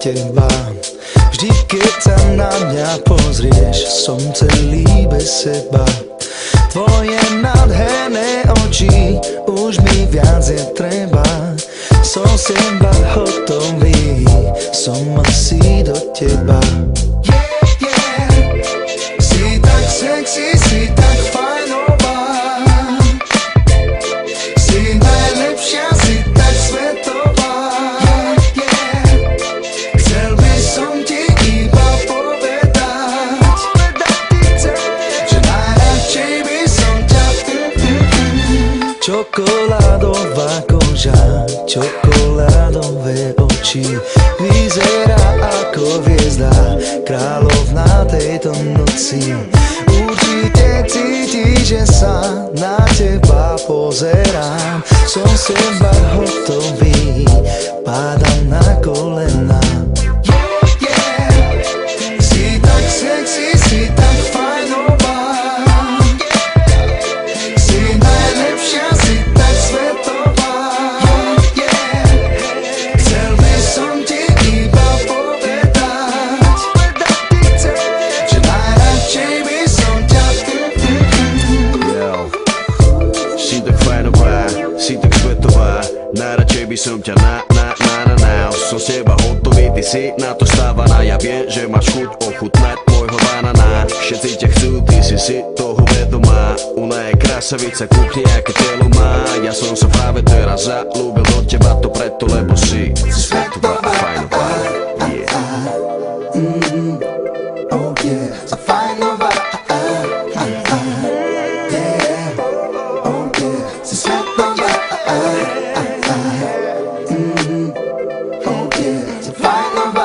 teba. Vždy, keď sa na mňa pozrieš, som celý bez seba. Tvoje nádherné oči, už mi viac je treba. Som seba hotový, som asi do teba. Si tak sexy, si tak fajnová. Si najlepšia, si tak svetová. Chcel by som ti iba povedať, že najradšej by som ťa. Čokoládová koža, čokoládové oči, vyzerá ako hviezda, kráľovná tejto noci. Určite cítiš, že sa na teba pozerám. Som seba hotový, pádam na kolena. Si tak sexy, si tak fajnová. Si najlepšia, si tak svetová. Chcel by som ti iba povedať, že najradšej by som ťa. Si tak fajnová, si tak svetová. Najradšej by som ťa na. Som z teba hotový, ty si na to stávaná. Ja viem, že máš chuť ochutnať môjho banana. Všetci ťa chcú, ty si toho vedomá. Ona je krasavica, kúkni, aké telo má. Ja som sa práve teraz zalúbil do teba, to preto, lebo si svetová a fajnová. Oh yeah, a fajnová. Yeah, oh yeah, si svetová. Oh yeah, si fajnová.